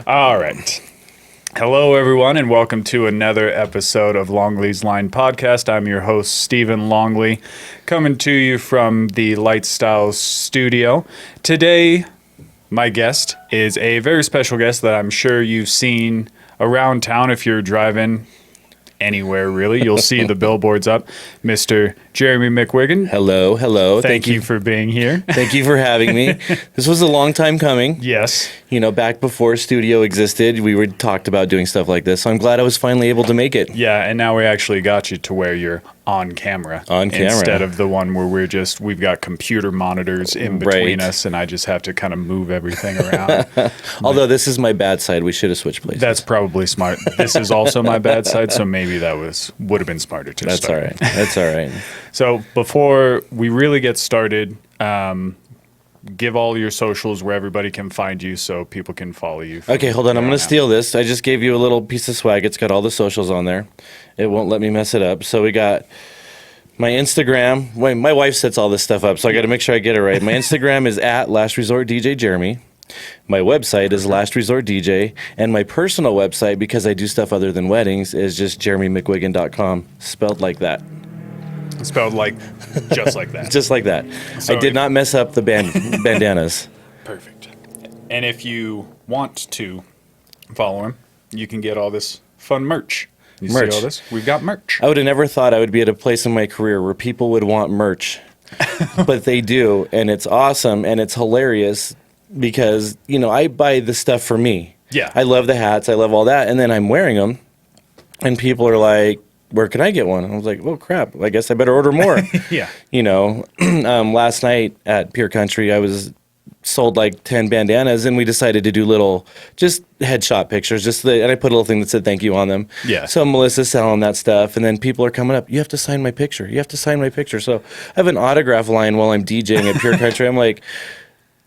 All right. Hello, everyone, and welcome to another episode of Longley's Line Podcast. I'm your host, Stephen Longley, coming to you from the Lightstyle Studio. Today, my guest is a very special guest that I'm sure you've seen around town if you're driving anywhere, really. You'll see the billboards up. Mr. Jeremy McGuigan. Hello. Thank you for being here. Thank you for having me. This was a long time coming. Yes. You know, back before studio existed, we were talked about doing stuff like this. So I'm glad I was finally able to make it. Yeah, and now we actually got you to where you're on camera. On camera. Instead of the one where we've got computer monitors in between us, and I just have to kind of move everything around. Although this is my bad side, we should have switched places. That's probably smart. This is also my bad side, so maybe that would have been smarter to That's start. all right. That's all right. So before we really get started, give all your socials where everybody can find you so people can follow you. Okay, hold on. I'm going to steal this. I just gave you a little piece of swag. It's got all the socials on there. It won't let me mess it up. So we got my Instagram. Wait, my wife sets all this stuff up, so I got to make sure I get it right. My Instagram is at Last Resort DJ Jeremy. My website is Last Resort DJ, and my personal website, because I do stuff other than weddings, is just jeremymcguigan.com, spelled like that. Spelled like, just like that. Just like that. So I did not mess up the bandanas. Perfect. And if you want to follow him, you can get all this fun merch. You Merch. see all this? We've got merch. I would have never thought I would be at a place in my career where people would want merch, but they do, and it's awesome, and it's hilarious because, you know, I buy the stuff for me. Yeah. I love the hats. I love all that, and then I'm wearing them, and people are like, where can I get one? I was like, well, crap, I guess I better order more. Yeah. You know, last night at Pure Country, I was sold like 10 bandanas, and we decided to do little just headshot pictures, and I put a little thing that said thank you on them. Yeah. So Melissa's selling that stuff, and then people are coming up, you have to sign my picture. You have to sign my picture. So I have an autograph line while I'm DJing at Pure Country. I'm like,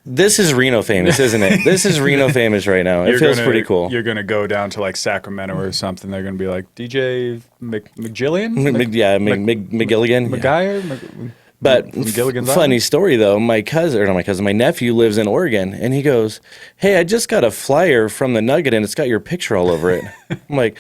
this is Reno famous, isn't it? This is Reno famous right now. It feels pretty cool. You're going to go down to like Sacramento or something. They're going to be like, DJ McGillian? McGilligan. McGuire? But McGilligan's funny Island? story though, my nephew lives in Oregon, and he goes, hey, I just got a flyer from the Nugget, and it's got your picture all over it. I'm like,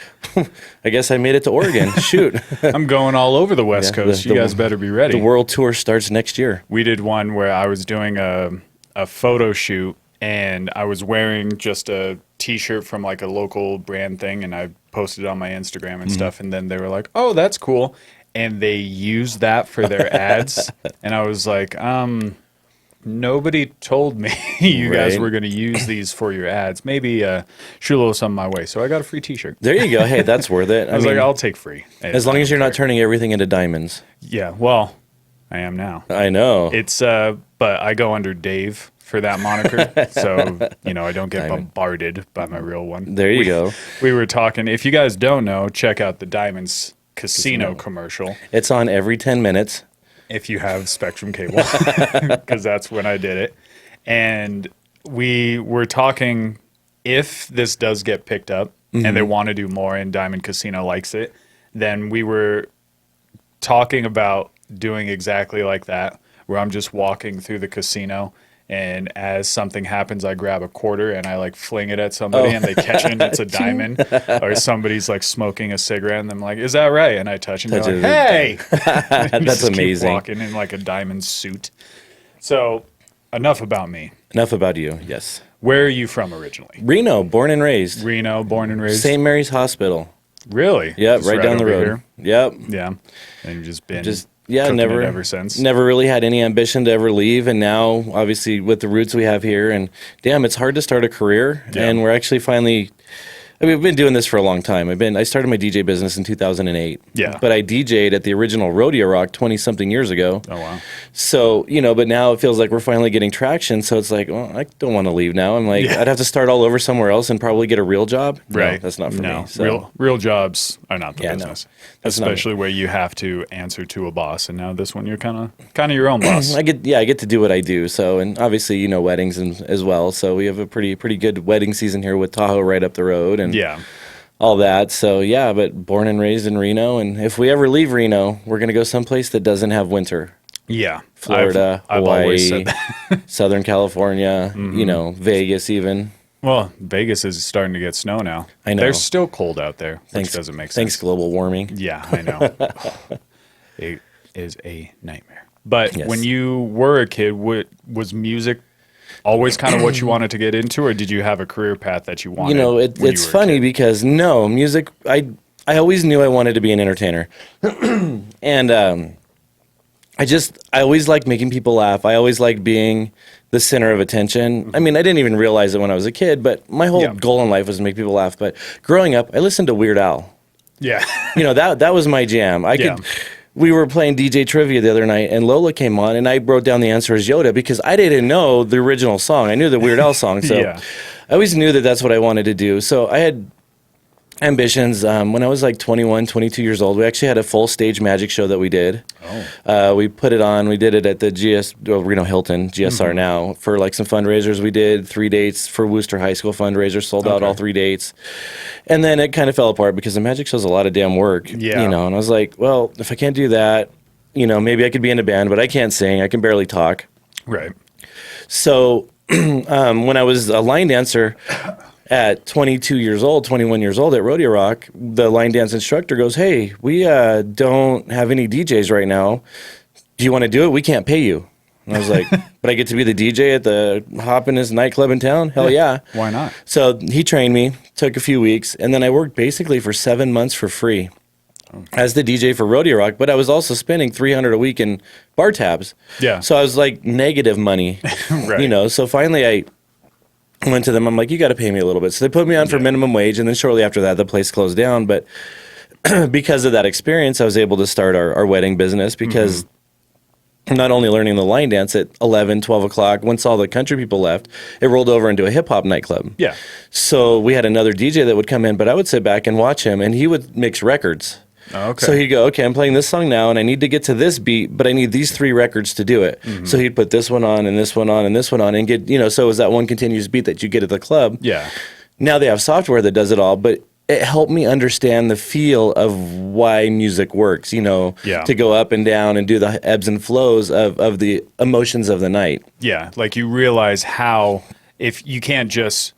I guess I made it to Oregon. Shoot. I'm going all over the West Coast. You guys better be ready. The world tour starts next year. We did one where I was doing a photo shoot, and I was wearing just a T-shirt from like a local brand thing, and I posted it on my Instagram and stuff, and then they were like, oh, that's cool. And they used that for their ads. And I was like, nobody told me you guys were going to use these for your ads. Maybe shoot a little something my way. So I got a free T-shirt. There you go. Hey, that's worth it. I was like, I'll take free. As long as you're not turning everything into diamonds. Yeah, well, I am now. I know. It's, but I go under Dave for that moniker. So, you know, I don't get bombarded by my real one. There you go. We were talking, if you guys don't know, check out the Diamonds Casino commercial. It's on every 10 minutes. If you have Spectrum cable, because that's when I did it. And we were talking, if this does get picked up and they want to do more and Diamond Casino likes it, then we were talking about doing exactly like that, where I'm just walking through the casino, and as something happens, I grab a quarter and I like fling it at somebody, and they catch it and it's a diamond. Or somebody's like smoking a cigarette and I'm like, is that right? And I touch it and they're like, hey! That's amazing. Keep walking in like a diamond suit. So enough about me. Enough about you, yes. Where are you from originally? Reno, born and raised. Reno, born and raised. St. Mary's Hospital. Really? Yep, Just right down the over road. here? Yep. Yeah. And you've just been Yeah, cooking never it ever since. Never really had any ambition to ever leave, and now obviously with the roots we have here, and damn, it's hard to start a career, and we're actually finally. I mean, we've been doing this for a long time. I started my DJ business in 2008. Yeah. But I DJ'd at the original Rodeo Rock 20-something years ago. Oh, wow. So, you know, but now it feels like we're finally getting traction. So it's like, well, I don't want to leave now. I'm like, Yeah. I'd have to start all over somewhere else and probably get a real job. Right. No, that's not for me. So. Real jobs are not the Yeah, no. business. That's not Especially where you have to answer to a boss. And now this one, you're kind of your own boss. I get to do what I do. So, and obviously, you know, weddings as well. So we have a pretty good wedding season here with Tahoe right up the road. And Yeah. all that. So yeah, but born and raised in Reno, and if we ever leave Reno, we're gonna go someplace that doesn't have winter. Yeah. Florida, I've Hawaii, always said that. Southern California, you know, Vegas even. Well, Vegas is starting to get snow now. I know. There's still cold out there, which doesn't make sense. Thanks, global warming. Yeah, I know. It is a nightmare. But Yes. when you were a kid, was music always kind of what you wanted to get into, or did you have a career path that you wanted? You know, when it's you were a funny kid? because no, music, I always knew I wanted to be an entertainer. And I always liked making people laugh. I always liked being the center of attention. I mean, I didn't even realize it when I was a kid, but my whole Yeah. goal in life was to make people laugh. But growing up, I listened to Weird Al. Yeah. You know, that was my jam. Yeah. We were playing DJ trivia the other night, and Lola came on, and I wrote down the answer as Yoda because I didn't know the original song. I knew the Weird Al song, so Yeah. I always knew that that's what I wanted to do. So I had ambitions. When I was like 21, 22 years old, we actually had a full stage magic show that we did. We put it on. We did it at the Reno Hilton, GSR now, for like some fundraisers. We did 3 dates for Worcester High School fundraiser, sold out all 3 dates. And then it kind of fell apart because the magic show's a lot of damn work. Yeah. You know, and I was like, well, if I can't do that, you know, maybe I could be in a band, but I can't sing. I can barely talk. Right. So when I was a line dancer at 22 years old, 21 years old at Rodeo Rock, the line dance instructor goes, hey, we don't have any DJs right now. Do you want to do it? We can't pay you. And I was like, but I get to be the DJ at the hoppinest nightclub in town? Hell yeah. Why not? So he trained me, took a few weeks, and then I worked basically for 7 months for free as the DJ for Rodeo Rock, but I was also spending $300 a week in bar tabs. Yeah. So I was like negative money, Right. you know. So finally I went to them. I'm like, you got to pay me a little bit. So they put me on for minimum wage, and then shortly after that, the place closed down. But because of that experience, I was able to start our wedding business because not only learning the line dance at 11, 12 o'clock, once all the country people left, it rolled over into a hip hop nightclub. Yeah. So we had another DJ that would come in, but I would sit back and watch him, and he would mix records. Okay. So he'd go, okay, I'm playing this song now, and I need to get to this beat, but I need these 3 records to do it. So he'd put this one on, and this one on, and this one on, and get, you know, so it was that one continuous beat that you get at the club. Yeah. Now they have software that does it all, but it helped me understand the feel of why music works, you know, Yeah. to go up and down and do the ebbs and flows of the emotions of the night. Yeah. Like you realize how, if you can't just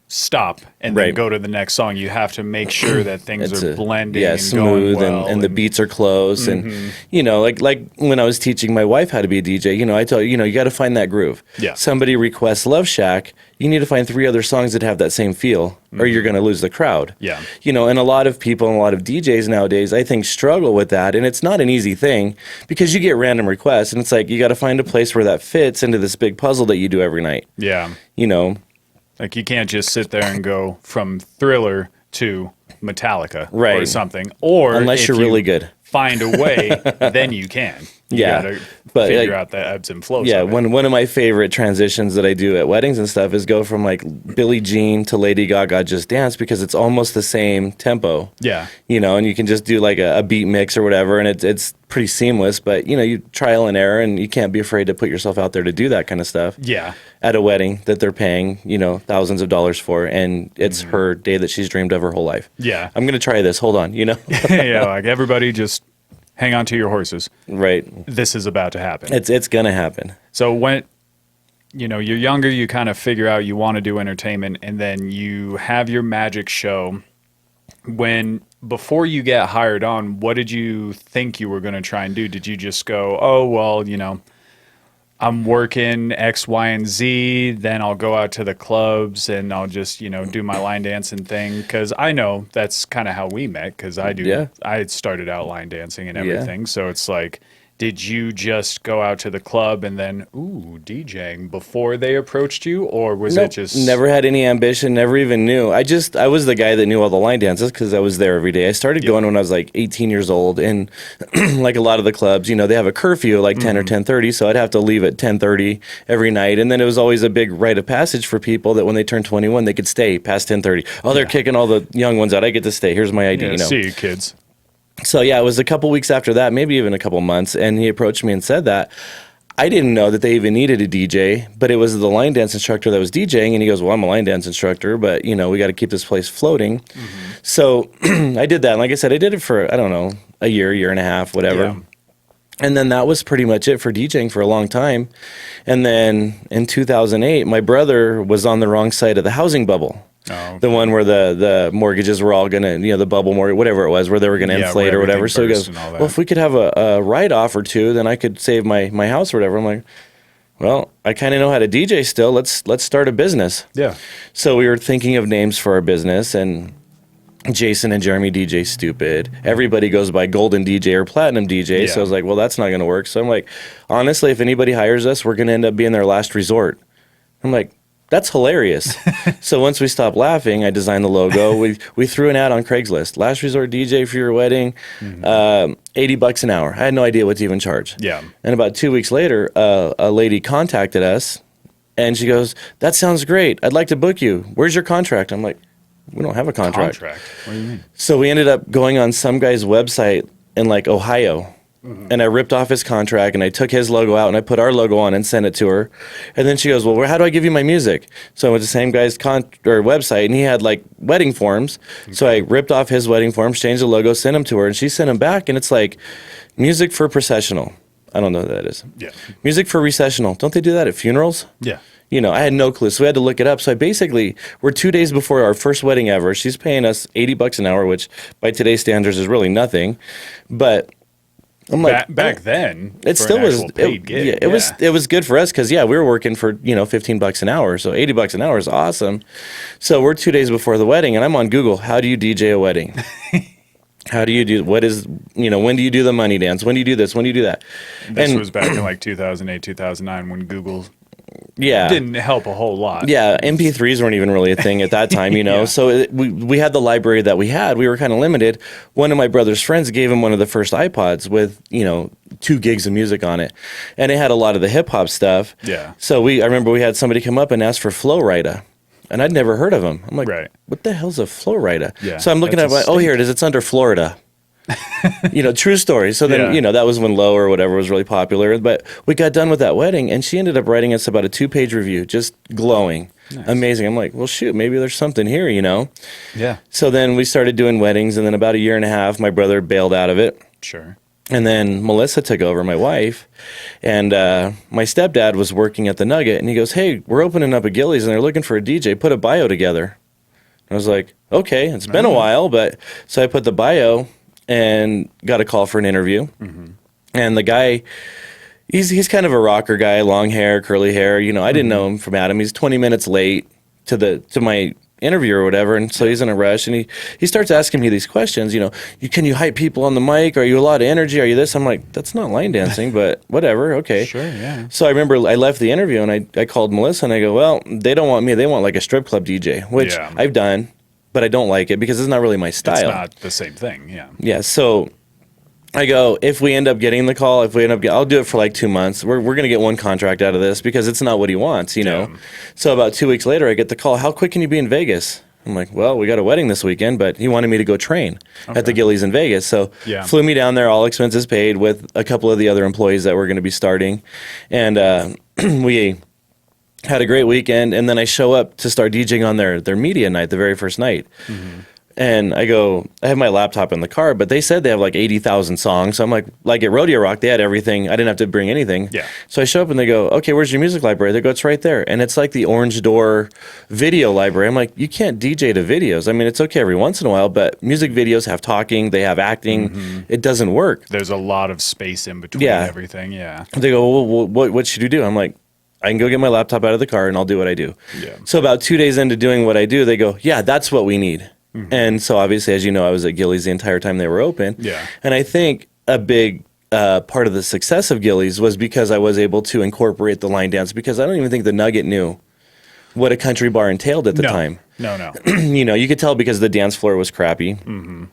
stop and then Right. go to the next song, you have to make sure that things It's are blending and smooth, going well. and the beats are close, and you know, like when I was teaching my wife how to be a DJ, you know, I tell you know, you got to find that groove. Yeah. Somebody requests Love Shack, you need to find 3 other songs that have that same feel, or you're going to lose the crowd. Yeah. You know, and a lot of people and a lot of DJs nowadays, I think, struggle with that, and it's not an easy thing because you get random requests, and it's like you got to find a place where that fits into this big puzzle that you do every night. Yeah. You know. Like you can't just sit there and go from Thriller to Metallica or Right. something. Or Unless if you're you really good. find a way, then you can. You Yeah. gotta But, figure like, out the ebbs and flows. Yeah, of it. one of my favorite transitions that I do at weddings and stuff is go from like Billie Jean to Lady Gaga Just Dance because it's almost the same tempo. Yeah. You know, and you can just do like a beat mix or whatever, and it's pretty seamless. But you know, you trial and error, and you can't be afraid to put yourself out there to do that kind of stuff. Yeah. At a wedding that they're paying, you know, thousands of dollars for, and it's her day that she's dreamed of her whole life. Yeah. I'm gonna try this. Hold on, you know. Yeah. Like everybody just hang on to your horses. Right. This is about to happen. It's gonna happen. So when you know you're younger, you kind of figure out you want to do entertainment, and then you have your magic show. When before you get hired on, what did you think you were going to try and do? Did you just go, oh well, you know, I'm working X, Y, and Z, then I'll go out to the clubs and I'll just, you know, do my line dancing thing? Because I know that's kind of how we met, because I do. Yeah. I had started out line dancing and Yeah. everything. So it's like, did you just go out to the club and then, ooh, DJing before they approached you? Or was Nope, it just... never had any ambition, never even knew. I was the guy that knew all the line dances because I was there every day. I started going when I was like 18 years old, and like a lot of the clubs, you know, they have a curfew at like 10 or 10:30, so I'd have to leave at 10:30 every night. And then it was always a big rite of passage for people that when they turned 21, they could stay past 10:30. Oh, they're kicking all the young ones out. I get to stay. Here's my ID. Yeah, you know. see you, kids. So yeah, it was a couple weeks after that, maybe even a couple months, and he approached me and said that. I didn't know that they even needed a DJ, but it was the line dance instructor that was DJing, and he goes, well, I'm a line dance instructor, but, you know, we got to keep this place floating. So I did that, and like I said, I did it for, I don't know, a year and a half, whatever. Yeah. And then that was pretty much it for DJing for a long time. And then in 2008, my brother was on the wrong side of the housing bubble. Oh, okay. The one where the mortgages were all going to, the bubble mortgage, whatever it was, where they were going to inflate or whatever. So he goes, well, if we could have a write-off or two, then I could save my house or whatever. I'm like, well, I kind of know how to DJ still. Let's start a business. Yeah. So we were thinking of names for our business, and Jason and Jeremy DJ Stupid. Everybody goes by Golden DJ or Platinum DJ. Yeah. So I was like, well, that's not going to work. So I'm like, honestly, if anybody hires us, we're going to end up being their last resort. I'm like, that's hilarious. So once we stopped laughing, I designed the logo. We threw an ad on Craigslist. Last resort DJ for your wedding, $80 an hour. I had no idea what to even charge. Yeah. And about 2 weeks later, a lady contacted us, and she goes, that sounds great. I'd like to book you. Where's your contract? I'm like, we don't have a contract. What do you mean? So we ended up going on some guy's website in like Ohio, and I ripped off his contract, and I took his logo out, and I put our logo on and sent it to her. And then she goes, well, how do I give you my music? So I went to the same guy's website, and he had like wedding forms. Okay. So I ripped off his wedding forms, changed the logo, sent them to her, and she sent them back, and it's like music for processional. I don't know what that is. Yeah. Music for recessional. Don't they do that at funerals? Yeah. I had no clue, so we had to look it up. So we're 2 days before our first wedding ever. She's paying us $80 an hour, which by today's standards is really nothing. But I'm like, back then, it still was paid gig. Yeah, it was good for us because we were working for $15 an hour, so $80 an hour is awesome. So we're 2 days before the wedding, and I'm on Google. How do you DJ a wedding? How do you do? When do you do the money dance? When do you do this? When do you do that? This was back in like 2008, 2009 when Google. Yeah. Didn't help a whole lot. Yeah, MP3s weren't even really a thing at that time, Yeah. So we had the library that we had. We were kind of limited. One of my brother's friends gave him one of the first iPods with, 2 gigs of music on it. And it had a lot of the hip hop stuff. Yeah. So I remember we had somebody come up and ask for Flow Rida. And I'd never heard of him. I'm like, right. What the hell's a Flow Rida? Yeah, so I'm looking at it, here it is. It's under Florida. True story. So then, Yeah. that was when Low or whatever was really popular. But we got done with that wedding, and she ended up writing us about a 2-page review, just glowing. Nice. Amazing. I'm like, well, shoot, maybe there's something here, Yeah. So then we started doing weddings, and then about a year and a half, my brother bailed out of it. Sure. And then Melissa took over, my wife, and my stepdad was working at the Nugget, and he goes, hey, we're opening up a Gillies, and they're looking for a DJ. Put a bio together. I was like, okay, it's been a while, but so I put the bio and got a call for an interview. Mm-hmm. And the guy, he's kind of a rocker guy, long hair, curly hair. I didn't know him from Adam. He's 20 minutes late to my interview or whatever, and so he's in a rush, and he starts asking me these questions. Can you hype people on the mic? Are you a lot of energy? Are you this? I'm like, that's not line dancing, but whatever, okay. Sure, yeah. So I remember I left the interview, and I called Melissa, and I go, well, they don't want me. They want like a strip club DJ, which I've done, but I don't like it because it's not really my style. It's not the same thing, yeah. Yeah, so I go, if we end up getting the call, I'll do it for like 2 months. We're going to get one contract out of this because it's not what he wants, Yeah. So about 2 weeks later, I get the call, how quick can you be in Vegas? I'm like, well, we got a wedding this weekend, but he wanted me to go train at the Gillies in Vegas. So flew me down there, all expenses paid, with a couple of the other employees that were going to be starting. And we had a great weekend, and then I show up to start DJing on their media night, the very first night. Mm-hmm. And I have my laptop in the car, but they said they have like 80,000 songs. So I'm like at Rodeo Rock, they had everything. I didn't have to bring anything. Yeah. So I show up and they go, okay, where's your music library? They go, it's right there. And it's like the Orange Door video library. I'm like, you can't DJ to videos. I mean, it's okay every once in a while, but music videos have talking, they have acting. Mm-hmm. It doesn't work. There's a lot of space in between everything. Yeah. They go, well, what should you do? I'm like, I can go get my laptop out of the car and I'll do what I do. Yeah. So about 2 days into doing what I do, they go, yeah, that's what we need. Mm-hmm. And so obviously, as you know, I was at Gillies the entire time they were open. Yeah. And I think a big part of the success of Gillies was because I was able to incorporate the line dance, because I don't even think the Nugget knew what a country bar entailed at the time. No. You could tell because the dance floor was crappy. Mm-hmm.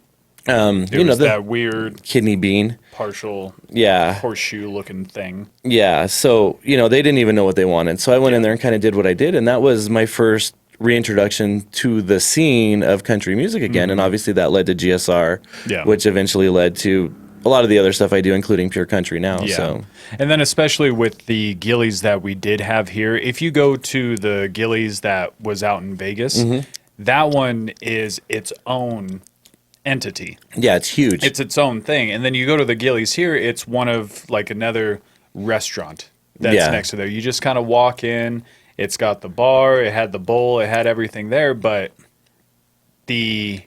It was that weird kidney bean. Partial horseshoe looking thing. Yeah. So, they didn't even know what they wanted. So I went in there and kind of did what I did. And that was my first reintroduction to the scene of country music again. Mm-hmm. And obviously that led to GSR, which eventually led to a lot of the other stuff I do, including pure country now. Yeah. So. And then especially with the Gillies that we did have here, if you go to the Gillies that was out in Vegas, that one is its own entity. Yeah, it's huge. It's its own thing. And then you go to the Gillies here, it's one of like another restaurant that's next to there. You just kind of walk in, it's got the bar, it had the bowl, it had everything there, but the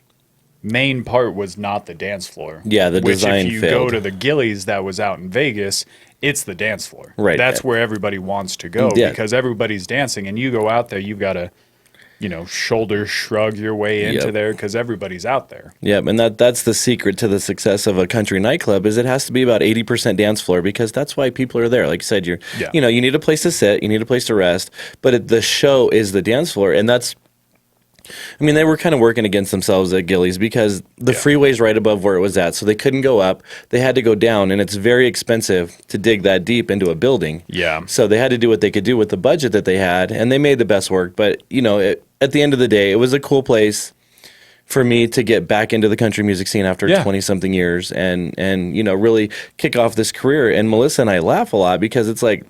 main part was not the dance floor. Yeah, the design Which if you failed. go to the Gillies that was out in Vegas, it's the dance floor. Right. That's where everybody wants to go because everybody's dancing and you go out there, you've got to, shoulder shrug your way into there because everybody's out there. Yeah, and that's the secret to the success of a country nightclub is it has to be about 80% dance floor because that's why people are there. Like you said, you need a place to sit, you need a place to rest, but the show is the dance floor, and they were kind of working against themselves at Gillies because the freeway's right above where it was at, so they couldn't go up. They had to go down, and it's very expensive to dig that deep into a building. Yeah. So they had to do what they could do with the budget that they had, and they made the best work. But, at the end of the day, it was a cool place for me to get back into the country music scene after 20-something years and really kick off this career. And Melissa and I laugh a lot because it's like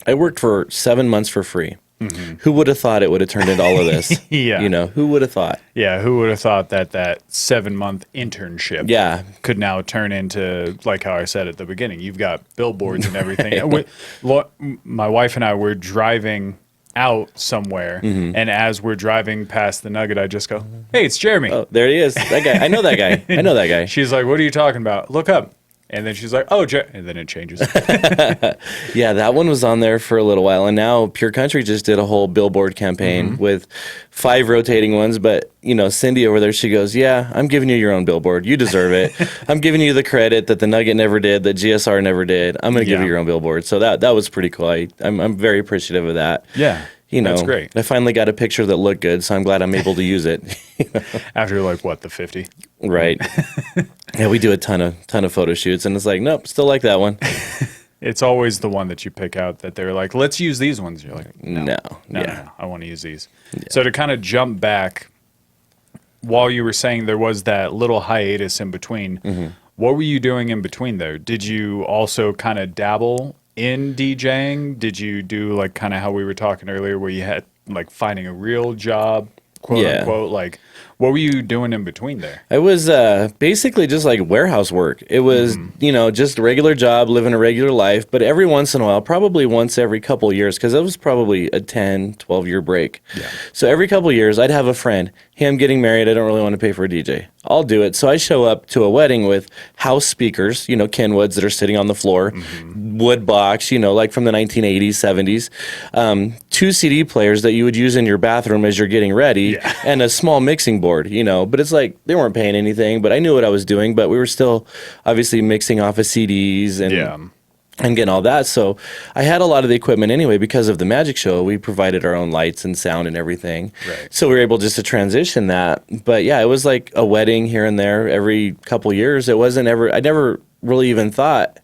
I worked for 7 months for free. Mm-hmm. Who would have thought it would have turned into all of this? Who would have thought? Yeah, who would have thought that 7-month internship could now turn into, like how I said at the beginning, you've got billboards and everything. My wife and I were driving out somewhere, and as we're driving past the Nugget, I just go, "Hey, it's Jeremy." Oh, there he is. That guy. I know that guy. I know that guy. She's like, "What are you talking about? Look up." And then she's like, "Oh, and then it changes. Yeah, that one was on there for a little while. And now Pure Country just did a whole billboard campaign with 5 rotating ones. But, Cindy over there, she goes, "Yeah, I'm giving you your own billboard. You deserve it. I'm giving you the credit that the Nugget never did, that GSR never did. I'm going to give you your own billboard." So that was pretty cool. I'm very appreciative of that. Yeah. That's great. I finally got a picture that looked good, so I'm glad I'm able to use it. After the 50. Right. Yeah, we do a ton of photo shoots, and it's like, nope, still like that one. It's always the one that you pick out that they're like, let's use these ones. You're like, no, I want to use these. Yeah. So to kind of jump back, while you were saying there was that little hiatus in between, what were you doing in between there? Did you also kind of dabble in DJing? Did you do like kind of how we were talking earlier where you had like finding a real job, quote unquote? Like, what were you doing in between there? It was basically just like warehouse work. It was, just a regular job, living a regular life. But every once in a while, probably once every couple of years, because it was probably a 10, 12-year break. Yeah. So every couple of years, I'd have a friend. Hey, I'm getting married. I don't really want to pay for a DJ. I'll do it. So I show up to a wedding with house speakers, Kenwoods that are sitting on the floor, wood box, like from the 1980s, 70s, 2 CD players that you would use in your bathroom as you're getting ready, and a small mixing board, But it's like they weren't paying anything, but I knew what I was doing. But we were still obviously mixing off of CDs and getting all that. So I had a lot of the equipment anyway because of the magic show. We provided our own lights and sound and everything. Right. So we were able just to transition that. But yeah, it was like a wedding here and there every couple years. It wasn't ever, I never really even thought,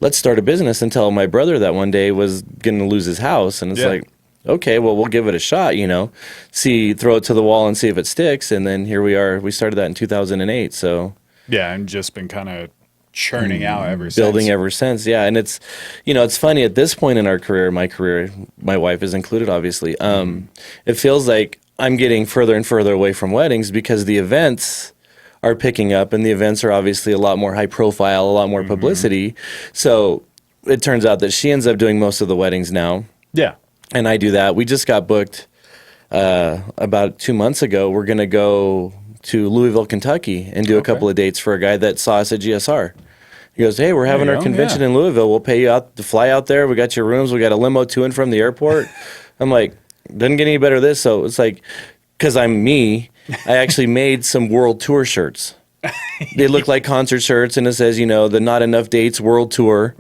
let's start a business until my brother that one day was going to lose his house. And it's like, okay, well, we'll give it a shot, throw it to the wall and see if it sticks. And then here we are. We started that in 2008. So yeah, and just been kind of churning out ever since. Building ever since, yeah. And it's, it's funny at this point in our career, my wife is included, obviously. It feels like I'm getting further and further away from weddings because the events are picking up, and the events are obviously a lot more high profile, a lot more publicity. So it turns out that she ends up doing most of the weddings now. Yeah. And I do that. We just got booked about 2 months ago. We're going to go to Louisville, Kentucky, and do a couple of dates for a guy that saw us at GSR. He goes, "Hey, we're having our convention in Louisville. We'll pay you out to fly out there. We got your rooms. We got a limo to and from the airport." I'm like, doesn't get any better than this. So it's like, because I'm me, I actually made some world tour shirts. They look like concert shirts, and it says, the Not Enough Dates World Tour.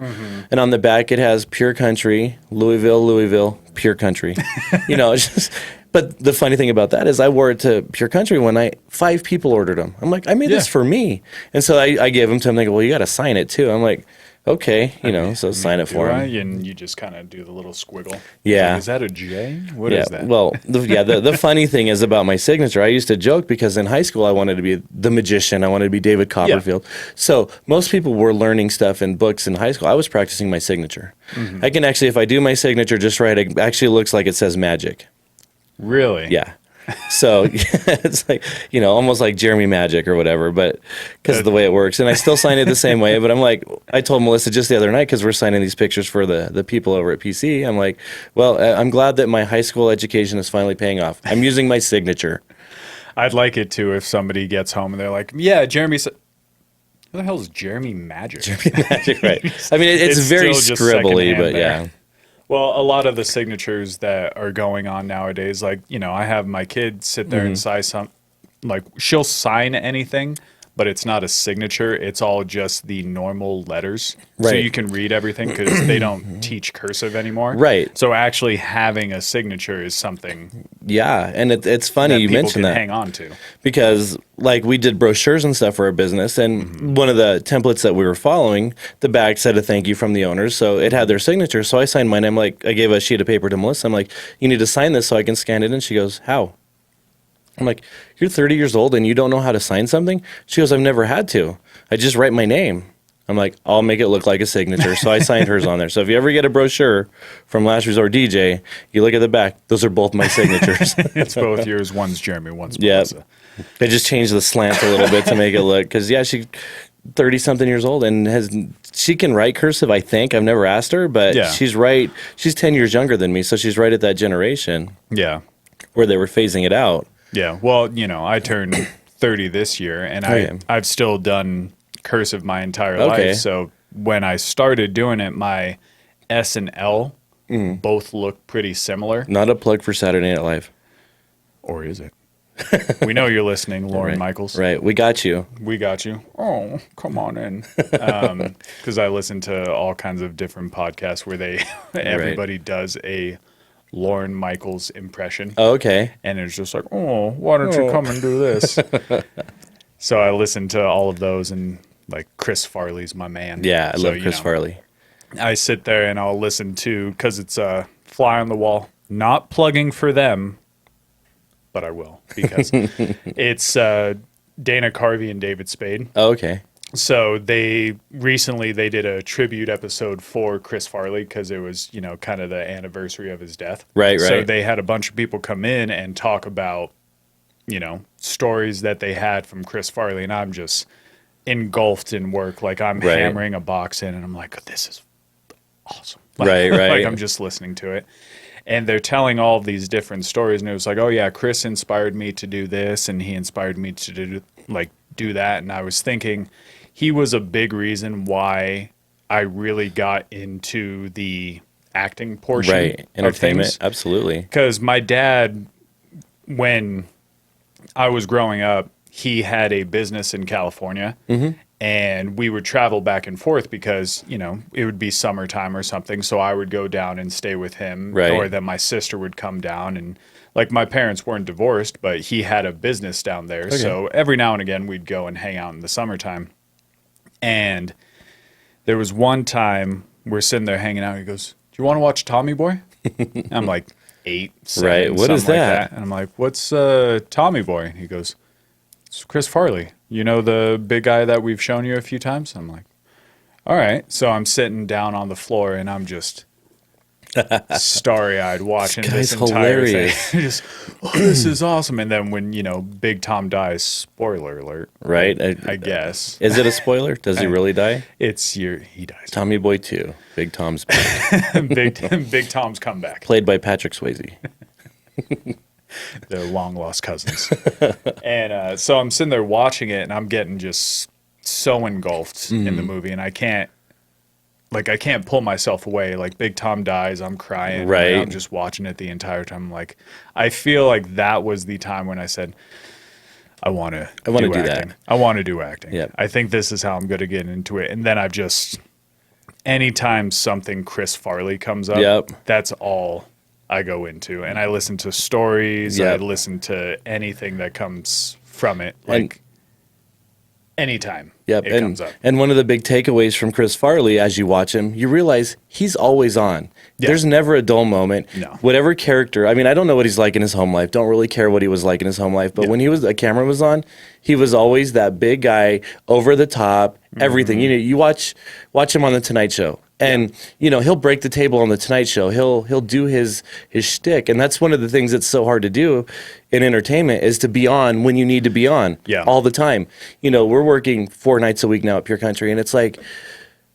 And on the back, it has Pure Country, Louisville, Pure Country. It's just... But the funny thing about that is I wore it to Pure Country one night. 5 people ordered them. I'm like, I made this for me. And so I gave them to them. They go, "Well, you got to sign it too." I'm like, okay, so sign it for them. And you just kind of do the little squiggle. Yeah. Like, is that a J? What is that? Well, the funny thing is about my signature, I used to joke because in high school I wanted to be the magician. I wanted to be David Copperfield. Yeah. So most people were learning stuff in books in high school. I was practicing my signature. I can actually, if I do my signature just right, it actually looks like it says magic. Really? Yeah. So it's like, almost like Jeremy Magic or whatever, but because of the way it works. And I still sign it the same way. But I'm like, I told Melissa just the other night, because we're signing these pictures for the people over at PC. I'm like, well, I'm glad that my high school education is finally paying off. I'm using my signature. I'd like it too if somebody gets home and they're like, yeah, Jeremy said, who the hell is Jeremy Magic? Jeremy Magic, right. I mean, it's very scribbly, but yeah. Well, a lot of the signatures that are going on nowadays, like, I have my kid sit there and sign she'll sign anything, but it's not a signature. It's all just the normal letters. Right. So you can read everything because they don't teach cursive anymore. Right. So actually having a signature is something. Yeah. And it's funny you mentioned that. Hang on to. Because like we did brochures and stuff for our business, and one of the templates that we were following, the back said a thank you from the owners. So it had their signature. So I signed mine. I gave a sheet of paper to Melissa. I'm like, you need to sign this so I can scan it. And she goes, how? I'm like, you're 30 years old and you don't know how to sign something? She goes, I've never had to. I just write my name. I'm like, I'll make it look like a signature. So I signed hers on there. So if you ever get a brochure from Last Resort DJ, you look at the back, those are both my signatures. It's both yours. One's Jeremy, one's Melissa. I just changed the slant a little bit to make it look, because she's 30-something years old and she can write cursive, I think. I've never asked her, but she's right. She's 10 years younger than me, so she's right at that generation. Yeah. Where they were phasing it out. Yeah, well, I turned 30 this year, and I've still done cursive my entire life. So when I started doing it, my S and L both look pretty similar. Not a plug for Saturday Night Live. Or is it? We know you're listening, Lauren Michaels. Right, we got you. We got you. Oh, come on in. Because I listen to all kinds of different podcasts where everybody does a Lauren Michaels impression. Oh, okay. And it's just like, oh, why don't you come and do this? So I listen to all of those, and like Chris Farley's my man. Yeah, I love Chris Farley. I sit there and I'll listen to, because it's a fly on the wall. Not plugging for them, but I will, because it's Dana Carvey and David Spade. Oh, okay. So they did a tribute episode for Chris Farley, because it was, kind of the anniversary of his death. Right. So they had a bunch of people come in and talk about, stories that they had from Chris Farley, and I'm just engulfed in work. Like I'm hammering a box in, and I'm like, this is awesome. Right. Like I'm just listening to it. And they're telling all of these different stories, and it was like, oh yeah, Chris inspired me to do this, and he inspired me to do that. And I was thinking, he was a big reason why I really got into the acting portion of things. Absolutely. Because my dad, when I was growing up, he had a business in California, and we would travel back and forth because, it would be summertime or something. So I would go down and stay with him, or then my sister would come down. And like my parents weren't divorced, but he had a business down there. Okay. So every now and again we'd go and hang out in the summertime. And there was one time we're sitting there hanging out. He goes, do you want to watch Tommy Boy? I'm like 8, 7, right. What is that? Like that? And I'm like, what's Tommy Boy? And he goes, it's Chris Farley. You know, the big guy that we've shown you a few times? I'm like, all right. So I'm sitting down on the floor and I'm just starry-eyed watching this entire thing. Just, this is awesome. And then when, Big Tom dies, spoiler alert. Right. I guess. Is it a spoiler? Does he really die? He dies. Tommy Boy 2. Big Tom's back. Big Tom's comeback. Played by Patrick Swayze. The long-lost cousins. And so I'm sitting there watching it, and I'm getting just so engulfed in the movie, and I can't pull myself away. Like Big Tom dies, I'm crying. Right. I'm just watching it the entire time. Like, I feel like that was the time when I said, I want to do that. I want to do acting. Yep. I think this is how I'm going to get into it. And then I've just, anytime something Chris Farley comes up, that's all I go into. And I listen to stories. I listen to anything that comes from it. Like, anytime it comes up. And one of the big takeaways from Chris Farley, as you watch him, you realize he's always on. Yeah. There's never a dull moment. No. Whatever character, I mean, I don't know what he's like in his home life. Don't really care what he was like in his home life. But when a camera was on, he was always that big guy, over the top, everything. You watch him on The Tonight Show. And he'll break the table on the Tonight Show. He'll do his shtick, and that's one of the things that's so hard to do in entertainment is to be on when you need to be on all the time. We're working 4 nights a week now at Pure Country, and it's like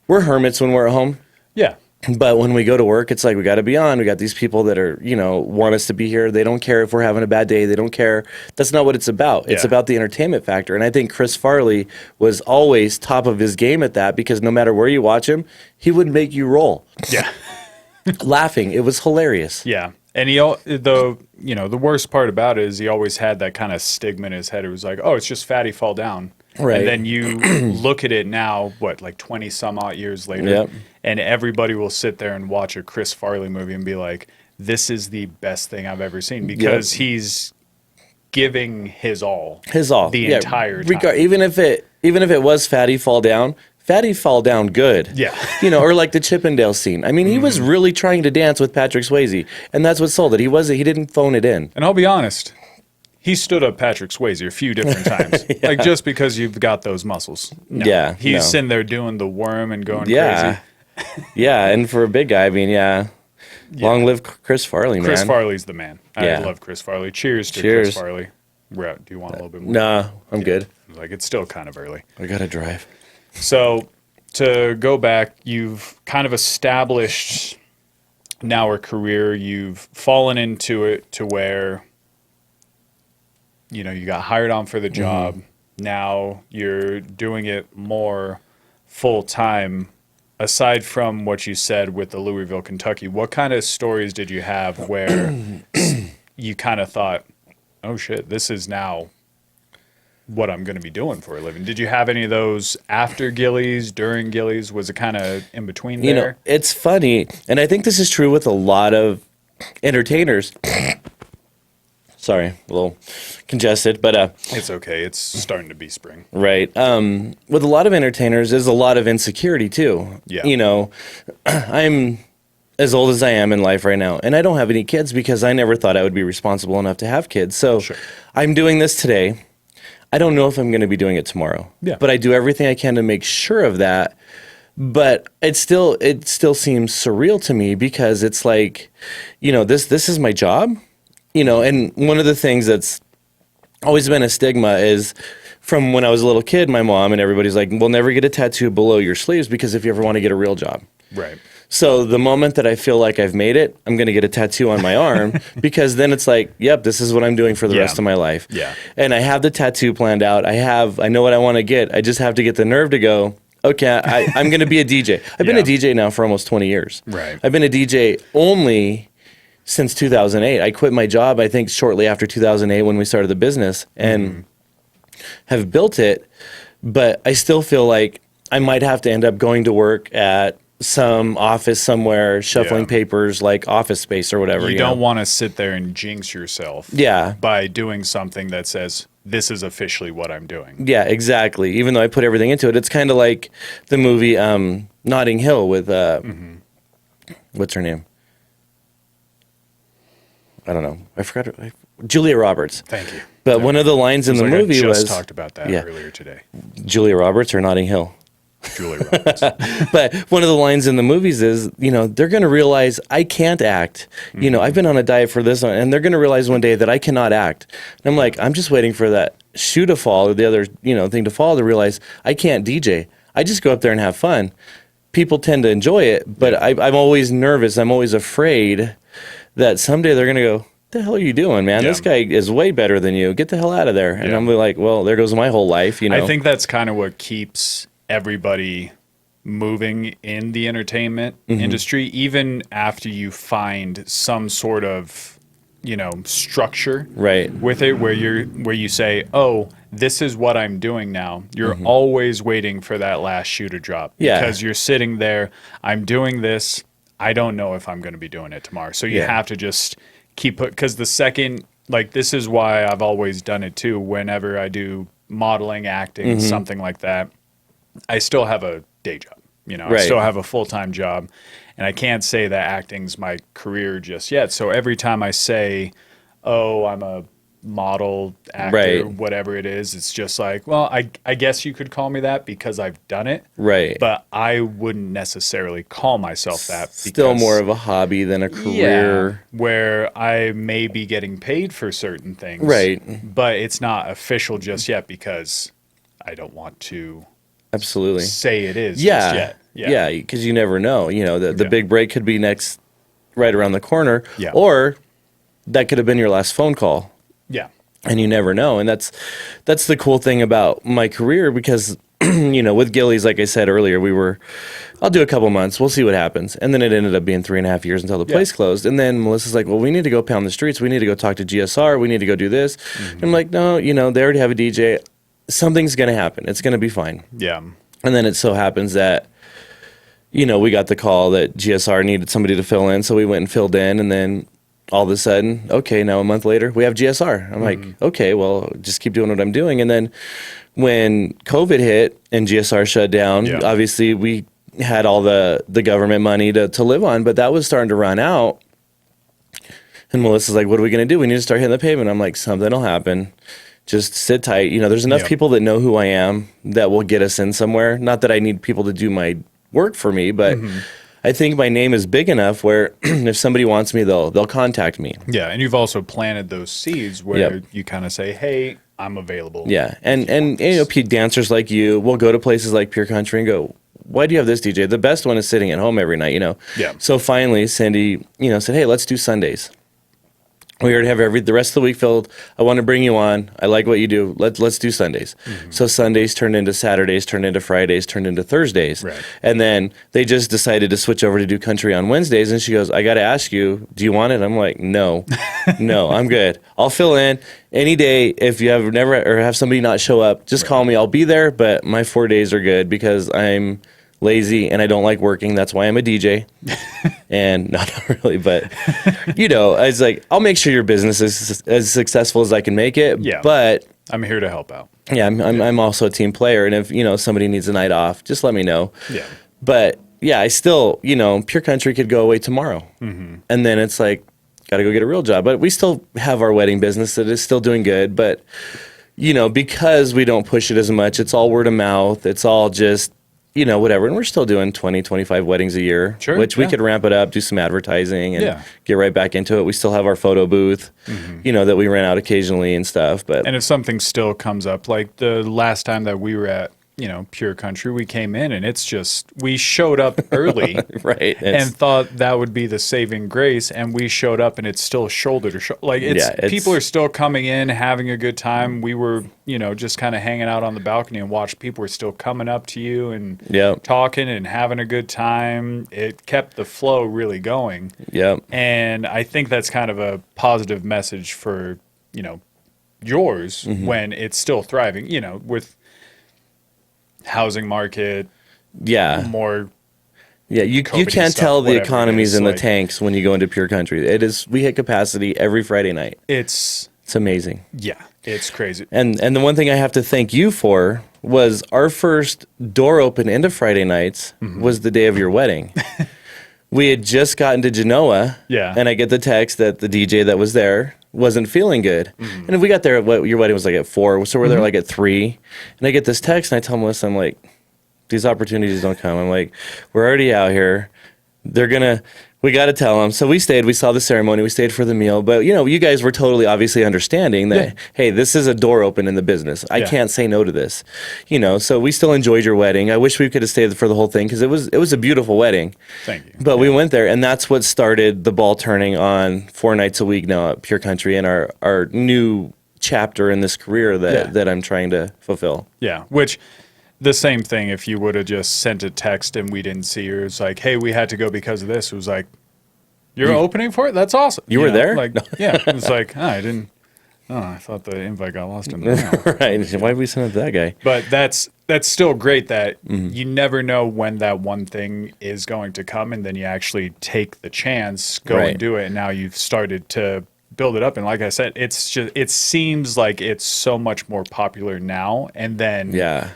we're hermits when we're at home. Yeah. But when we go to work, it's like we got to be on. We got these people that are, want us to be here. They don't care if we're having a bad day. They don't care. That's not what it's about. It's about the entertainment factor. And I think Chris Farley was always top of his game at that because no matter where you watch him, he would make you roll. Yeah. Laughing. It was hilarious. Yeah. And the worst part about it is he always had that kind of stigma in his head. It was like, oh, it's just fatty fall down. Right. And then you look at it now, like 20 some odd years later, Yep. and everybody will sit there and watch a Chris Farley movie and be like, this is the best thing I've ever seen because he's giving his all. The entire time. Even if it was fatty fall down good. Yeah. Or like the Chippendale scene. I mean, he was really trying to dance with Patrick Swayze, and that's what sold it. He didn't phone it in. And I'll be honest, he stood up Patrick Swayze a few different times. Like, just because you've got those muscles. No. Yeah. He's sitting there doing the worm and going crazy. Yeah, and for a big guy, I mean, long live Chris Farley, man. Chris Farley's the man. I love Chris Farley. Cheers to Chris Farley. We're out. Do you want a little bit more? Nah, I'm good. Like, it's still kind of early. I got to drive. So, to go back, you've kind of established now a career. You've fallen into it to where you got hired on for the job. Now you're doing it more full time. Aside from what you said with the Louisville, Kentucky, what kind of stories did you have where you kind of thought, oh shit, this is now what I'm going to be doing for a living? Did you have any of those after Gillies, during Gillies? Was it kind of in between there? It's funny, and I think this is true with a lot of entertainers. Sorry, a little congested, but it's okay. It's starting to be spring. Right. With a lot of entertainers, there's a lot of insecurity too. Yeah. I'm as old as I am in life right now, and I don't have any kids because I never thought I would be responsible enough to have kids. So I'm doing this today. I don't know if I'm going to be doing it tomorrow. Yeah. But I do everything I can to make sure of that. But it still seems surreal to me because it's like, this is my job. And one of the things that's always been a stigma is from when I was a little kid, my mom and everybody's like, we'll never get a tattoo below your sleeves because if you ever want to get a real job. Right. So the moment that I feel like I've made it, I'm going to get a tattoo on my arm because then it's like, yep, this is what I'm doing for the rest of my life. Yeah. And I have the tattoo planned out. I know what I want to get. I just have to get the nerve to go, okay, I'm going to be a DJ. I've been a DJ now for almost 20 years. Right. I've been a DJ only since 2008. I quit my job, I think, shortly after 2008 when we started the business and have built it. But I still feel like I might have to end up going to work at some office somewhere, shuffling papers, like Office Space or whatever. You don't want to sit there and jinx yourself by doing something that says, this is officially what I'm doing. Yeah, exactly. Even though I put everything into it. It's kind of like the movie Notting Hill with, what's her name? I don't know. I forgot her. Julia Roberts. Thank you. But one of the lines in the movie I just was... talked about that earlier today. Julia Roberts or Notting Hill? Julia Roberts. But one of the lines in the movies is, they're going to realize I can't act. I've been on a diet for this one, and they're going to realize one day that I cannot act. And I'm like, I'm just waiting for that shoe to fall or the other, thing to fall to realize I can't DJ. I just go up there and have fun. People tend to enjoy it, but I'm always nervous. I'm always afraid that someday they're going to go, what the hell are you doing, man? This guy is way better than you. Get the hell out of there. And I'm like, well, there goes my whole life, I think that's kind of what keeps everybody moving in the entertainment industry, even after you find some sort of, structure with it where you say, oh, this is what I'm doing now. You're always waiting for that last shoe to drop because you're sitting there. I'm doing this. I don't know if I'm going to be doing it tomorrow. So you have to just keep it, because the second, like, this is why I've always done it too. Whenever I do modeling, acting, something like that, I still have a day job. I still have a full-time job, and I can't say that acting's my career just yet. So every time I say, oh, I'm a model, actor, Right. whatever it is. It's just like, well, I guess you could call me that because I've done it. Right. But I wouldn't necessarily call myself that Still because, more of a hobby than a yeah, career. where I may be getting paid for certain things. Right. But it's not official just yet because I don't want to Absolutely. say it is Yeah. just yet. Yeah, because you never know. You know, the Yeah. big break could be right around the corner. Yeah. Or that could have been your last phone call. Yeah. And you never know. And that's the cool thing about my career because, you know, with Gillies, like I said earlier, I'll do a couple months. We'll see what happens. And then it ended up being 3.5 years until the place closed. And then Melissa's like, well, we need to go pound the streets. We need to go talk to GSR. We need to go do this. And I'm like, no, you know, they already have a DJ. Something's going to happen. It's going to be fine. Yeah. And then it so happens that, you know, we got the call that GSR needed somebody to fill in. So we went and filled in. And then all of a sudden, okay, now a month later, we have GSR. I'm like, okay, well, just keep doing what I'm doing. And then when COVID hit and GSR shut down, obviously we had all the government money to live on, but that was starting to run out. And Melissa's like, what are we going to do? We need to start hitting the pavement. I'm like, something will happen. Just sit tight. You know, there's enough people that know who I am that will get us in somewhere. Not that I need people to do my work for me, but I think my name is big enough where if somebody wants me, they'll contact me. Yeah, and you've also planted those seeds where you kind of say, "Hey, I'm available." Yeah, and you know, dancers like you will go to places like Pure Country and go, "Why do you have this DJ? The best one is sitting at home every night." You know. Yeah. So finally, Cindy, you know, said, "Hey, let's do Sundays." We already have the rest of the week filled. I want to bring you on. I like what you do. Let's do Sundays. So Sundays turned into Saturdays, turned into Fridays, turned into Thursdays. Right. And then they just decided to switch over to do country on Wednesdays. And she goes, I got to ask you, do you want it? I'm like, no, no, I'm good. I'll fill in any day. If you have have somebody not show up, just call me. I'll be there. But my 4 days are good because I'm lazy and I don't like working. That's why I'm a DJ. And not really, but you know, I was like, I'll make sure your business is as successful as I can make it. Yeah. But I'm here to help out. yeah, I'm also a team player. And if, you know, somebody needs a night off, just let me know. Yeah. But yeah, I still, you know, Pure Country could go away tomorrow. And then it's like, got to go get a real job. But we still have our wedding business that is still doing good. But, you know, because we don't push it as much, it's all word of mouth. It's all just, you know, whatever. And we're still doing 20, 25 weddings a year, Sure, which we could ramp it up, do some advertising and get right back into it. We still have our photo booth, you know, that we rent out occasionally and stuff. But And if something still comes up, like the last time that we were at, you know, Pure Country, we came in and it's just, we showed up early right. and thought that would be the saving grace. And we showed up and it's still shoulder to shoulder. Like people are still coming in, having a good time. We were, you know, just kind of hanging out on the balcony and watched people were still coming up to you and talking and having a good time. It kept the flow really going. Yep. And I think that's kind of a positive message for, you know, yours when it's still thriving, you know, with housing market, more. Yeah, you can't stuff, tell the whatever it economy's is, in the like- tanks when you go into Pure Country. We hit capacity every Friday night. It's amazing. yeah, it's crazy. And the one thing I have to thank you for was our first door open into Friday nights was the day of your wedding. We had just gotten to Genoa, and I get the text that the DJ that was there wasn't feeling good. And if we got there at your wedding was like at 4, so we're there like at 3, and I get this text and I tell Melissa, I'm like, these opportunities don't come. I'm like, we're already out here. We got to tell them. So we stayed. We saw the ceremony. We stayed for the meal. But, you know, you guys were totally obviously understanding that, hey, this is a door open in the business. I can't say no to this. You know, so we still enjoyed your wedding. I wish we could have stayed for the whole thing because it was a beautiful wedding. Thank you. But we went there, and that's what started the ball turning on 4 nights a week now at Pure Country and our new chapter in this career that I'm trying to fulfill. Yeah, which the same thing if you would have just sent a text and we didn't see her. It's like, hey, we had to go because of this. It was like, you're opening for it? That's awesome. You were know? there? Like, yeah. It was like, I didn't. Oh, I thought the invite got lost in the mail. Right. Why did we send it to that guy? But that's still great that you never know when that one thing is going to come, and then you actually take the chance, go and do it, and now you've started to build it up. And like I said, it seems like it's so much more popular now, and then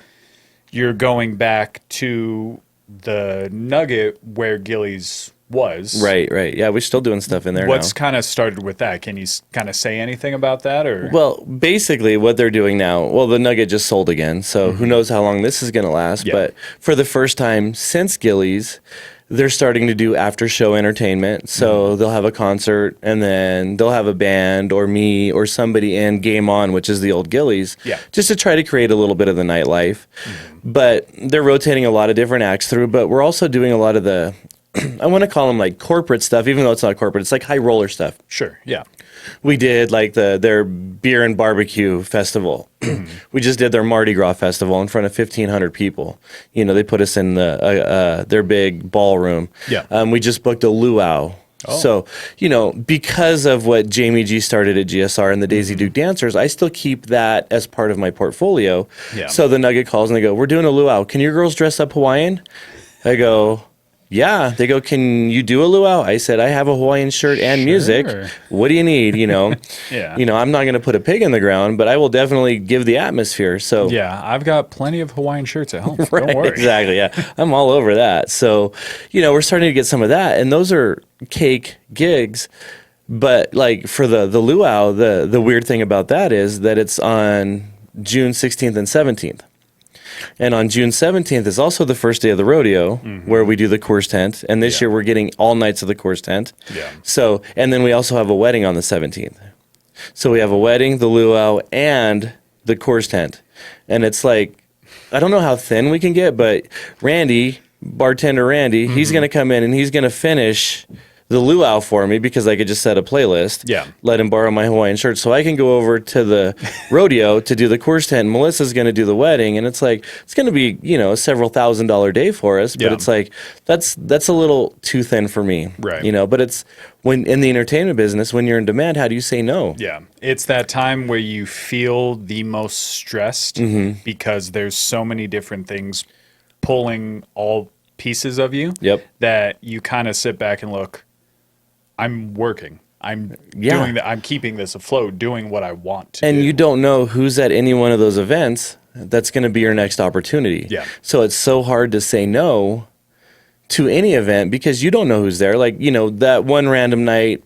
you're going back to the nugget where Gillies was. Right. Yeah, we're still doing stuff in there What's now. kind of started with that? Can you kind of say anything about that, or? Well, basically, what they're doing now, well, the Nugget just sold again, so who knows how long this is going to last. Yeah. But for the first time since Gillies, they're starting to do after show entertainment. So they'll have a concert, and then they'll have a band or me or somebody in Game On, which is the old Gillies, Yeah. just to try to create a little bit of the nightlife. But they're rotating a lot of different acts through, but we're also doing a lot of the, I want to call them like corporate stuff, even though it's not corporate. It's like high roller stuff. Sure. Yeah. We did like their beer and barbecue festival. We just did their Mardi Gras festival in front of 1,500 people. They put us in their big ballroom. Yeah. We just booked a luau. Oh. So, because of what Jamie G started at GSR and the Daisy Duke Dancers, I still keep that as part of my portfolio. Yeah. So the Nugget calls and they go, "We're doing a luau. Can your girls dress up Hawaiian?" I go, "Yeah." They go, "Can you do a luau?" I said, "I have a Hawaiian shirt and music. Sure. What do you need?" Yeah. I'm not going to put a pig in the ground, but I will definitely give the atmosphere. So Yeah, I've got plenty of Hawaiian shirts at home. Right, Don't worry. exactly. Yeah, I'm all over that. So, we're starting to get some of that, and those are cake gigs. But like for the luau, the weird thing about that is that it's on June 16th and 17th. And on June 17th is also the first day of the rodeo, where we do the Coors tent. And this Yeah. year we're getting all nights of the Coors tent. Yeah. So, and then we also have a wedding on the 17th. So we have a wedding, the luau, and the Coors tent. And it's like, I don't know how thin we can get, but Randy, bartender Randy, he's going to come in and he's going to finish the luau for me because I could just set a playlist. Yeah. Let him borrow my Hawaiian shirt so I can go over to the rodeo to do the Coors tent. Melissa's going to do the wedding, and it's like it's going to be a several $1,000 day for us. But Yeah. it's like that's a little too thin for me. Right. But it's when in the entertainment business, when you're in demand, how do you say no? Yeah. It's that time where you feel the most stressed because there's so many different things pulling all pieces of you Yep. that you kind of sit back and look, I'm working. I'm Yeah. doing that. I'm keeping this afloat, doing what I want to And do. you don't know who's at any one of those events that's going to be your next opportunity. Yeah. So it's so hard to say no to any event because you don't know who's there. Like, that one random night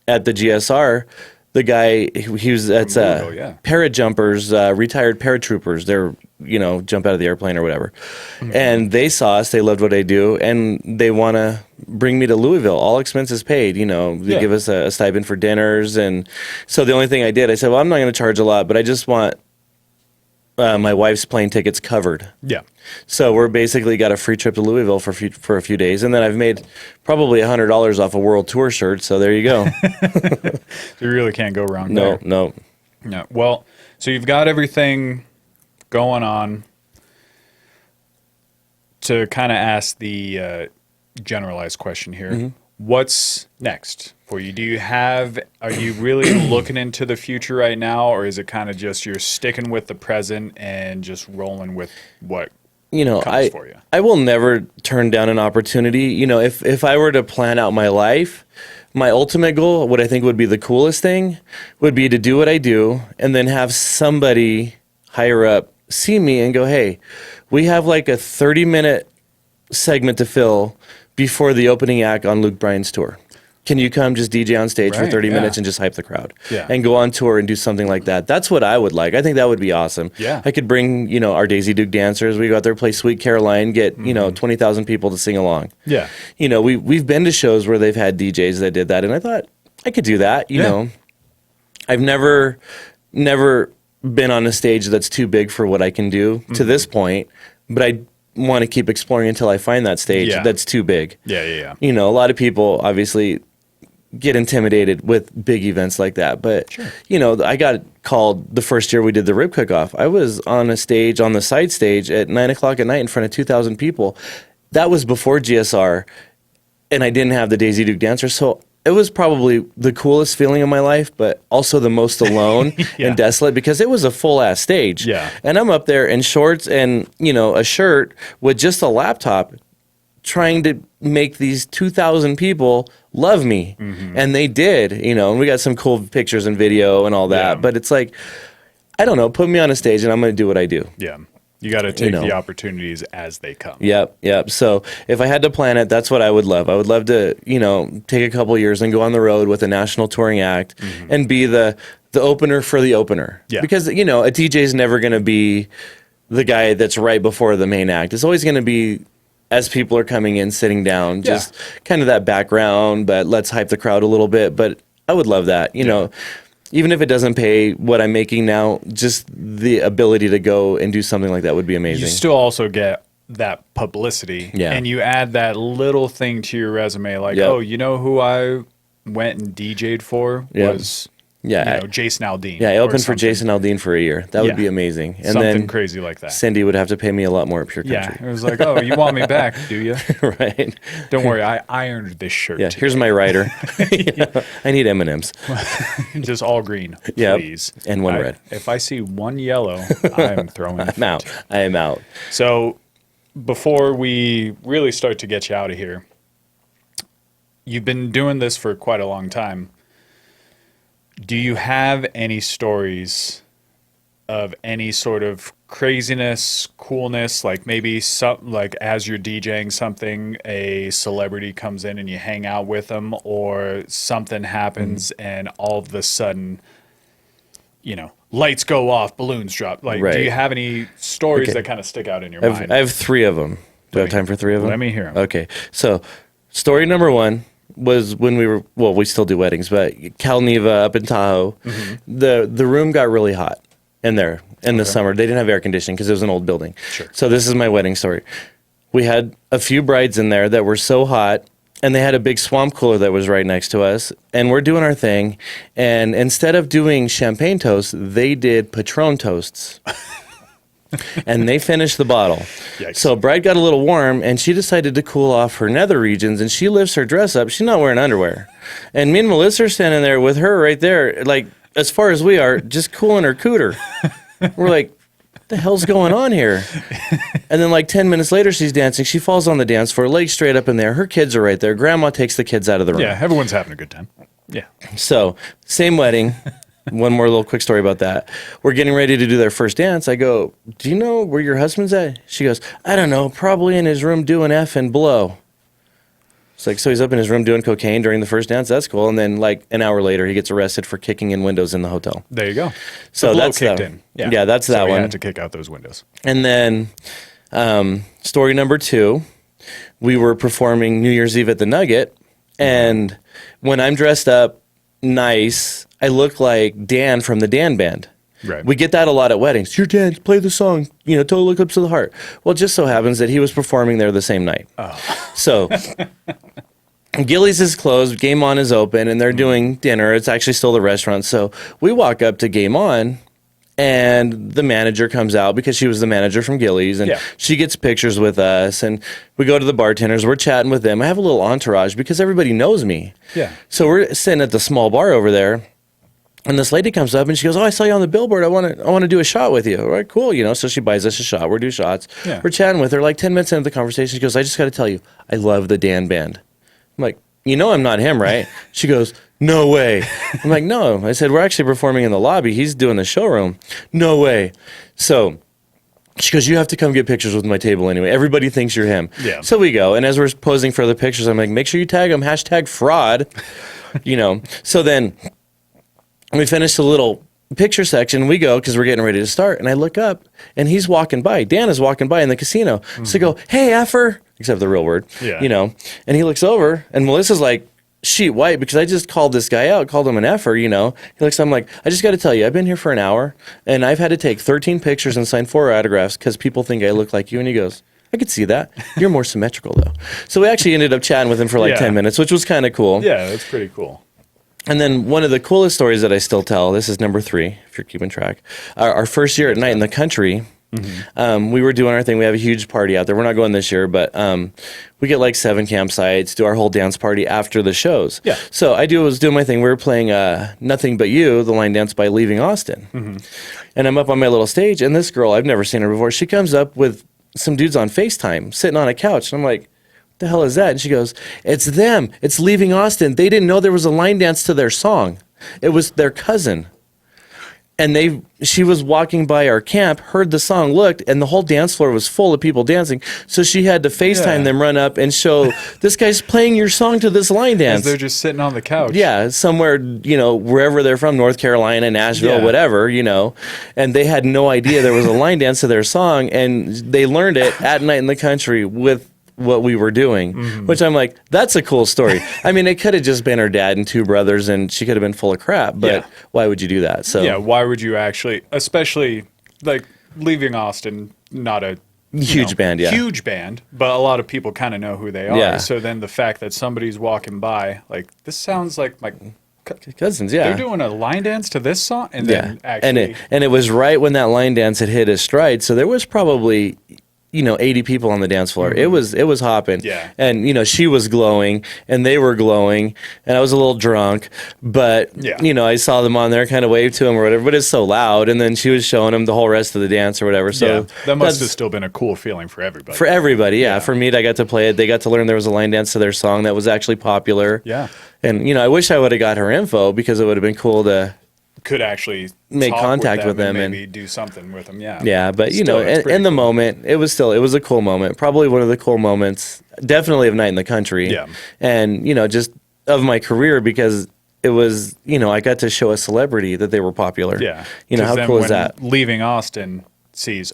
at the GSR, the guy, he was that's Louisville, yeah. parajumpers, retired paratroopers. They're, jump out of the airplane or whatever. And they saw us, they loved what I do, and they want to bring me to Louisville, all expenses paid. They Yeah. give us a stipend for dinners. And so the only thing I did, I said, well, I'm not going to charge a lot, but I just want my wife's plane tickets covered. Yeah. So we're basically got a free trip to Louisville for a few days, and then I've made probably $100 off a world tour shirt. So there you go. You really can't go wrong No, there. no. No. Well, so you've got everything going on. To kind of ask the generalized question here, what's next for you? Are you really looking into the future right now, or is it kind of just you're sticking with the present and just rolling with what comes for you? I will never turn down an opportunity. If I were to plan out my life, my ultimate goal, what I think would be the coolest thing, would be to do what I do and then have somebody higher up see me and go, hey, we have like a 30-minute segment to fill before the opening act on Luke Bryan's tour. Can you come just DJ on stage for Right, 30 yeah. minutes and just hype the crowd? Yeah. And go on tour and do something like that. That's what I would like. I think that would be awesome. Yeah. I could bring, our Daisy Duke dancers. We go out there, play Sweet Caroline, get, 20,000 people to sing along. Yeah. We've been to shows where they've had DJs that did that, and I thought I could do that, you Yeah. know. I've never been on a stage that's too big for what I can do to this point, but I want to keep exploring until I find that stage Yeah. that's too big. Yeah. A lot of people obviously get intimidated with big events like that. But, I got called the first year we did the Rib Cook-Off. I was on a stage, on the side stage at 9 o'clock at night in front of 2,000 people. That was before GSR, and I didn't have the Daisy Duke dancers. So it was probably the coolest feeling of my life, but also the most alone Yeah. and desolate because it was a full-ass stage. Yeah. And I'm up there in shorts and, a shirt with just a laptop trying to make these 2,000 people love me. And they did, and we got some cool pictures and video and all that. Yeah. But it's like, I don't know, put me on a stage and I'm going to do what I do. Yeah. You got to take the opportunities as they come. Yep. So if I had to plan it, that's what I would love. I would love to, take a couple years and go on the road with a national touring act and be the opener for the opener. Yeah. Because, a DJ is never going to be the guy that's right before the main act. It's always going to be as people are coming in, sitting down, just kind of that background, but let's hype the crowd a little bit. But I would love that, even if it doesn't pay what I'm making now, just the ability to go and do something like that would be amazing. You still also get that publicity, and you add that little thing to your resume, like, oh, you know who I went and DJ'd for was Jason Aldean. Yeah, I opened for Jason Aldean for a year. That would be amazing. And something then crazy like that. Cindy would have to pay me a lot more at Pure Country. Yeah, it was like, oh, you want me back, do you? Right. Don't worry, I ironed this shirt. Yeah, here's my rider. I need M&Ms. Just all green, please. And one red. If I see one yellow, I'm throwing it. I'm out. I am out. So before we really start to get you out of here, you've been doing this for quite a long time. Do you have any stories of any sort of craziness, coolness, like maybe like as you're DJing something, a celebrity comes in and you hang out with them, or something happens and all of a sudden, lights go off, balloons drop. Like, do you have any stories that kind of stick out in your mind? I have 3 of them. Do I have time for 3 of them? Let me hear them. Okay. So, story number 1 was when we still do weddings, but Cal Neva up in Tahoe, the room got really hot in there in the summer. They didn't have air conditioning because it was an old building. Sure. So this is my wedding story. We had a few brides in there that were so hot, and they had a big swamp cooler that was right next to us, and we're doing our thing, and instead of doing champagne toasts, they did Patron toasts. And they finished the bottle. Yikes. So bride got a little warm, and she decided to cool off her nether regions, and she lifts her dress up. She's not wearing underwear. And me and Melissa are standing there with her right there, like, as far as we are, just cooling her cooter. We're like, what the hell's going on here? And then like 10 minutes later, she's dancing. She falls on the dance floor, legs straight up in there. Her kids are right there. Grandma takes the kids out of the room. Yeah, everyone's having a good time. Yeah. So, same wedding. One more little quick story about that. We're getting ready to do their first dance. I go, do you know where your husband's at? She goes, I don't know, probably in his room doing F and blow. It's like, so he's up in his room doing cocaine during the first dance? That's cool. And then like an hour later, he gets arrested for kicking in windows in the hotel. There you go. So the that's kicked that. in. Yeah, that's that so one. We had to kick out those windows. And then story number 2, we were performing New Year's Eve at the Nugget. And when I'm dressed up nice, I look like Dan from the Dan Band. Right. We get that a lot at weddings. Your Dan, play the song, Total Eclipse of the Heart. Well, it just so happens that he was performing there the same night. Oh. So Gillies is closed, Game On is open, and they're doing dinner. It's actually still the restaurant. So we walk up to Game On, and the manager comes out because she was the manager from Gillies, and she gets pictures with us, and we go to the bartenders. We're chatting with them. I have a little entourage because everybody knows me. Yeah. So we're sitting at the small bar over there, and this lady comes up and she goes, "Oh, I saw you on the billboard. I want to do a shot with you." All right, cool. So she buys us a shot. We're doing shots. Yeah. We're chatting with her. Like 10 minutes into the conversation, she goes, "I just got to tell you, I love the Dan Band." I'm like, I'm not him, right? She goes, "No way." I'm like, "No." I said, "We're actually performing in the lobby. He's doing the showroom." "No way." So she goes, "You have to come get pictures with my table anyway. Everybody thinks you're him." Yeah. So we go. And as we're posing for the pictures, I'm like, "Make sure you tag him, #fraud." So then we finish the little picture section. We go because we're getting ready to start. And I look up and he's walking by. Dan is walking by in the casino. Mm-hmm. So I go, "Hey, effer," except the real word, And he looks over and Melissa's like sheet white because I just called this guy out, called him an effer, He looks, I'm like, "I just got to tell you, I've been here for an hour and I've had to take 13 pictures and sign 4 autographs because people think I look like you." And he goes, "I could see that. You're more symmetrical though." So we actually ended up chatting with him for like 10 minutes, which was kind of cool. Yeah, that's pretty cool. And then one of the coolest stories that I still tell, this is number 3, if you're keeping track. Our first year at night in the country, we were doing our thing. We have a huge party out there. We're not going this year, but we get like 7 campsites, do our whole dance party after the shows. Yeah. So was doing my thing. We were playing Nothing But You, the line dance by Leaving Austin. Mm-hmm. And I'm up on my little stage, and this girl, I've never seen her before, she comes up with some dudes on FaceTime sitting on a couch. And I'm like, "The hell is that?" And she goes, "It's them. It's Leaving Austin. They didn't know there was a line dance to their song. It was their cousin." And she was walking by our camp, heard the song, looked, and the whole dance floor was full of people dancing. So she had to FaceTime them, run up and show, this guy's playing your song to this line dance. As they're just sitting on the couch. Yeah, somewhere, wherever they're from, North Carolina, Nashville, whatever, and they had no idea there was a line dance to their song, and they learned it at Night in the Country with what we were doing, which I'm like, that's a cool story. I mean, it could have just been her dad and two brothers, and she could have been full of crap, but why would you do that? So yeah, why would you actually, especially like leaving Austin, not a huge band, but a lot of people kind of know who they are. Yeah. So then the fact that somebody's walking by, like, this sounds like my cousins, they're doing a line dance to this song, and then actually, and it was right when that line dance had hit his stride, so there was probably 80 people on the dance floor. It was hopping. Yeah. And, she was glowing and they were glowing and I was a little drunk, but, I saw them on there, kind of waved to them or whatever, but it's so loud. And then she was showing them the whole rest of the dance or whatever. So that must have still been a cool feeling for everybody. For everybody, yeah. For me, I got to play it. They got to learn there was a line dance to their song that was actually popular. Yeah. And, I wish I would have got her info because it would have been cool to could actually make contact with them and maybe do something with them. Yeah, but in the moment, it was a cool moment. Probably one of the cool moments, definitely of Night in the Country. Yeah. And just of my career because it was I got to show a celebrity that they were popular. Yeah. How cool is that? Leaving Austin sees,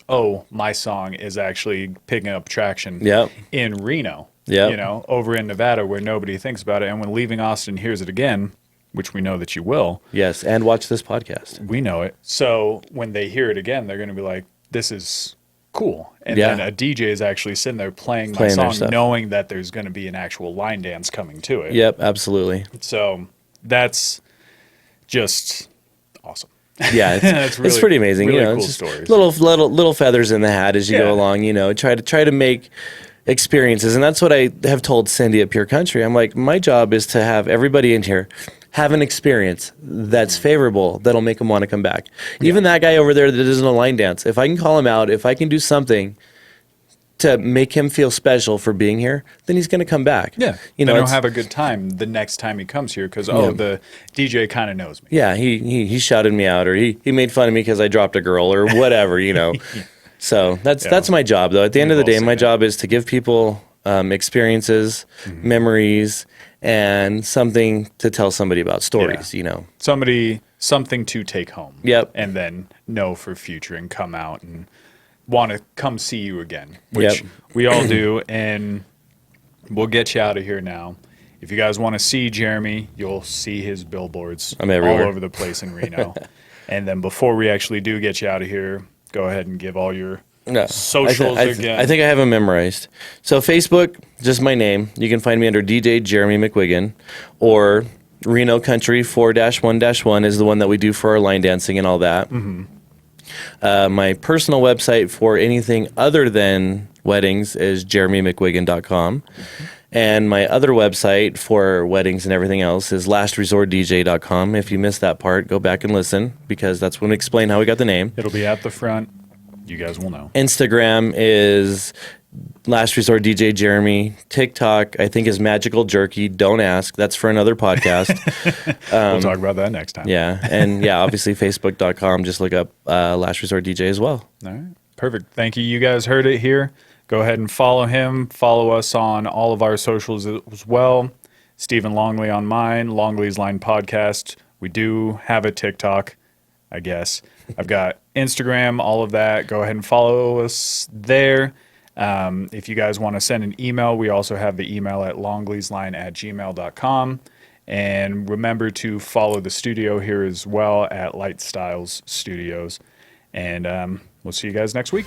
my song is actually picking up traction. In Reno. Over in Nevada where nobody thinks about it, and when Leaving Austin hears it again, which we know that you will. Yes, and watch this podcast. We know it. So when they hear it again, they're going to be like, this is cool. And then a DJ is actually sitting there playing my song, knowing that there's going to be an actual line dance coming to it. Yep, absolutely. So that's just awesome. Yeah, it's pretty amazing. Really cool it's stories. Little feathers in the hat as you go along. Try to make experiences, and that's what I have told Cindy at Pure Country. I'm like, my job is to have everybody in here have an experience that's favorable that'll make them want to come back. Even that guy over there that doesn't a line dance, if I can call him out, if I can do something to make him feel special for being here, then he's going to come back. Yeah, then he'll have a good time the next time he comes here because the DJ kind of knows me. Yeah, he shouted me out or he made fun of me because I dropped a girl or whatever, So that's my job, though. At the end of the day, my job is to give people experiences, memories, and something to tell somebody about, stories, something to take home. Yep. And then know for future and come out and want to come see you again, which we all do. And we'll get you out of here now. If you guys want to see Jeremy, you'll see his billboards all over the place in Reno. And then before we actually do get you out of here, go ahead and give all your socials again. I think I have them memorized. So Facebook, just my name. You can find me under DJ Jeremy McGuigan, or Reno Country 4-1-1 is the one that we do for our line dancing and all that. My personal website for anything other than weddings is jeremymcguigan.com. And my other website for weddings and everything else is lastresortdj.com. If you missed that part, go back and listen because that's when we explain how we got the name. It'll be at the front. You guys will know. Instagram is Last Resort DJ Jeremy. TikTok, I think, is Magical Jerky. Don't ask. That's for another podcast. We'll talk about that next time. Yeah. And obviously Facebook.com. Just look up Last Resort DJ as well. All right. Perfect. Thank you. You guys heard it here. Go ahead and follow him. Follow us on all of our socials as well. Stephen Longley on mine, Longley's Line Podcast. We do have a TikTok, I guess. I've got Instagram, all of that. Go ahead and follow us there. If you guys want to send an email, we also have the email at longleysline@gmail.com. And remember to follow the studio here as well at Light Styles Studios. And we'll see you guys next week.